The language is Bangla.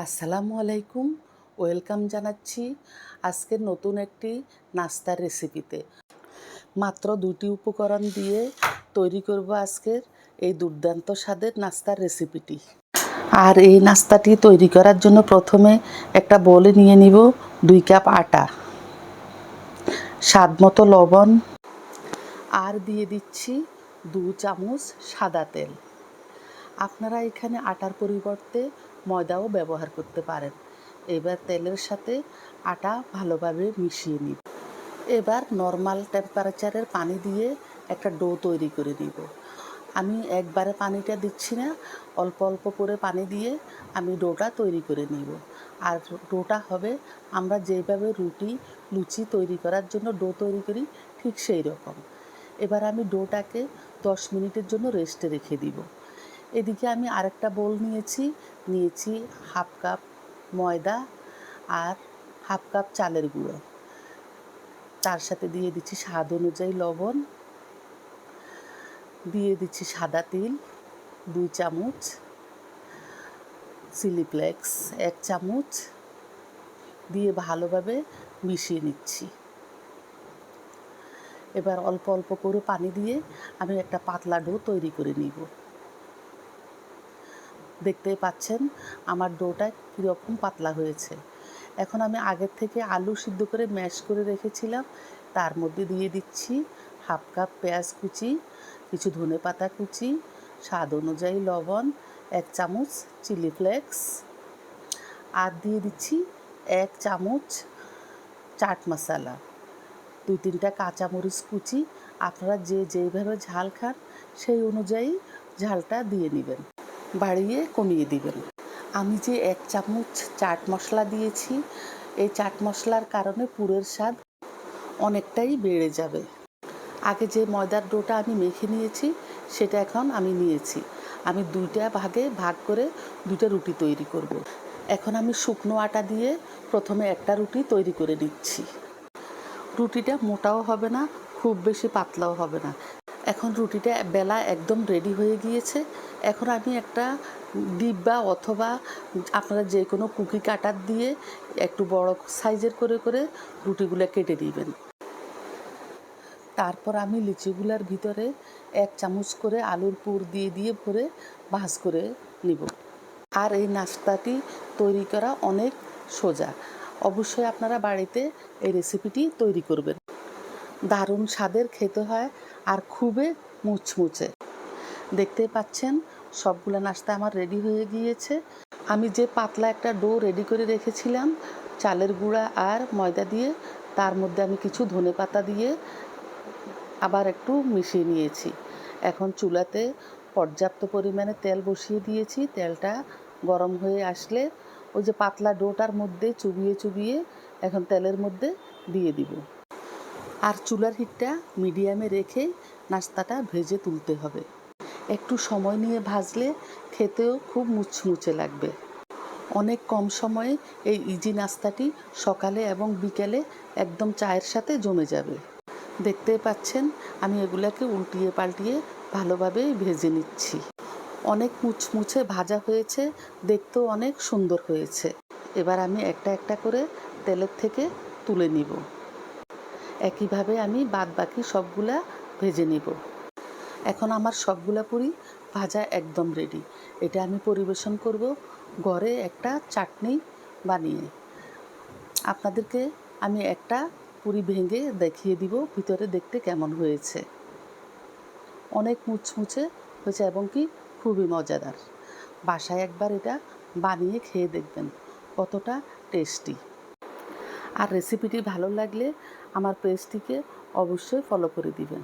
আসসালামু আলাইকুম, ওয়েলকাম জানাচ্ছি আজকের নতুন একটি নাস্তার রেসিপিতে। মাত্র 2টি উপকরণ দিয়ে তৈরি করব আজকের এই দুর্দান্ত স্বাদের নাস্তার রেসিপিটি। আর এই নাস্তাটি তৈরি করার জন্য প্রথমে একটা বোলে নিয়ে নিব 2 কাপ আটা, স্বাদ মতো লবণ, আর দিয়ে দিচ্ছি 2 চামচ সাদা তেল। আপনারা এখানে আটার পরিবর্তে ময়দাও ব্যবহার করতে পারেন। এবার তেলের সাথে আটা ভালোভাবে মিশিয়ে নিব। এবার নর্মাল টেম্পারেচারের পানি দিয়ে একটা ডো তৈরি করে নিব। আমি একবারে পানিটা দিচ্ছি না, অল্প অল্প করে পানি দিয়ে আমি ডোটা তৈরি করে নিব। আর ডোটা হবে আমরা যেভাবে রুটি লুচি তৈরি করার জন্য ডো তৈরি করি ঠিক সেই রকম। এবার আমি ডোটাকে 10 মিনিটের জন্য রেস্টে রেখে দিব। এদিকে আমি আরেকটা বোল নিয়েছি হাফ কাপ ময়দা আর হাফ কাপ চালের গুঁড়ো। তার সাথে দিয়ে দিচ্ছি স্বাদ অনুযায়ী লবণ, দিয়ে দিচ্ছি সাদা তিল 2 চামচ, চিলি ফ্লেক্স 1 চামচ দিয়ে ভালোভাবে মিশিয়ে নিচ্ছি। এবার অল্প অল্প করে পানি দিয়ে আমি একটা পাতলা ডো তৈরি করে নিব। দেখতেই পাচ্ছেন আমার ডোটা কীরকম পাতলা হয়েছে। এখন আমি আগের থেকে আলু সিদ্ধ করে ম্যাশ করে রেখেছিলাম, তার মধ্যে দিয়ে দিচ্ছি হাফ কাপ পেঁয়াজ কুচি, কিছু ধনেপাতা কুচি, স্বাদ অনুযায়ী লবণ, 1 চামচ চিলি ফ্লেক্স, আর দিয়ে দিচ্ছি 1 চামচ চাট মশলা, 2-3টা কাঁচামরিচ কুচি। আপনারা যেইভাবে ঝাল খান সেই অনুযায়ী ঝালটা দিয়ে নেবেন, বাড়িয়ে কমিয়ে দিবেন। আমি যে 1 চামচ চাট মশলা দিয়েছি, এই চাট মশলার কারণে পুরের স্বাদ অনেকটাই বেড়ে যাবে। আগে যে ময়দার ডোটা আমি মেখে নিয়েছি সেটা এখন আমি নিয়েছি। আমি 2টা ভাগে ভাগ করে 2টা রুটি তৈরি করব। এখন আমি শুকনো আটা দিয়ে প্রথমে একটা রুটি তৈরি করে নিচ্ছি। রুটিটা মোটাও হবে না, খুব বেশি পাতলাও হবে না। এখন রুটিটা বেলা একদম রেডি হয়ে গিয়েছে। এখন আমি একটা ডিব্বা অথবা আপনারা যে কোনো কুকি কাটার দিয়ে একটু বড় সাইজের করে করে রুটিগুলো কেটে নেবেন। তারপর আমি লিচিগুলার ভিতরে 1 চামচ করে আলুর পুর দিয়ে ভরে ভাজ করে নিব। আর এই নাস্তাটি তৈরি করা অনেক সোজা। অবশ্যই আপনারা বাড়িতে এই রেসিপিটি তৈরি করবেন। দারুণ স্বাদের খেতে হয় আর খুবই মুচমুচে। দেখতেই পাচ্ছেন সবগুলো নাস্তা আমার রেডি হয়ে গিয়েছে। আমি যে পাতলা একটা ডো রেডি করে রেখেছিলাম চালের গুঁড়া আর ময়দা দিয়ে, তার মধ্যে আমি কিছু ধনেপাতা দিয়ে আবার একটু মিশিয়ে নিয়েছি। এখন চুলাতে পর্যাপ্ত পরিমাণে তেল বসিয়ে দিয়েছি। তেলটা গরম হয়ে আসলে ওই যে পাতলা ডোটার মধ্যে চুবিয়ে এখন তেলের মধ্যে দিয়ে দিব। আর চুলার হিটটা মিডিয়ামে রেখে নাস্তাটা ভেজে তুলতে হবে। একটু সময় নিয়ে ভাজলে খেতেও খুব মুচমুচে লাগবে। অনেক কম সময়ে এই ইজি নাস্তাটি সকালে এবং বিকেলে একদম চায়ের সাথে জমে যাবে। দেখতেই পাচ্ছেন আমি এগুলাকে উল্টিয়ে পাল্টিয়ে ভালোভাবে ভেজে নিচ্ছি। অনেক মুচমুচে ভাজা হয়েছে, দেখতেও অনেক সুন্দর হয়েছে। এবার আমি একটা একটা করে তেলের থেকে তুলে নিব। একইভাবে আমি বাদবাকি সবগুলা ভেজে নিব। এখন আমার সবগুলা পুরি ভাজা একদম রেডি। এটা আমি পরিবেশন করব ঘরে একটা চাটনি বানিয়ে। আপনাদেরকে আমি একটা পুরি ভেঙে দেখিয়ে দিব ভিতরে দেখতে কেমন হয়েছে। অনেক মুচমুচে হয়েছে এবং কি খুবই মজাদার। বাসায় একবার এটা বানিয়ে খেয়ে দেখবেন কতটা টেস্টি। আর রেসিপিটি ভালো লাগলে আমার পেজটিকে অবশ্যই ফলো করে দিবেন।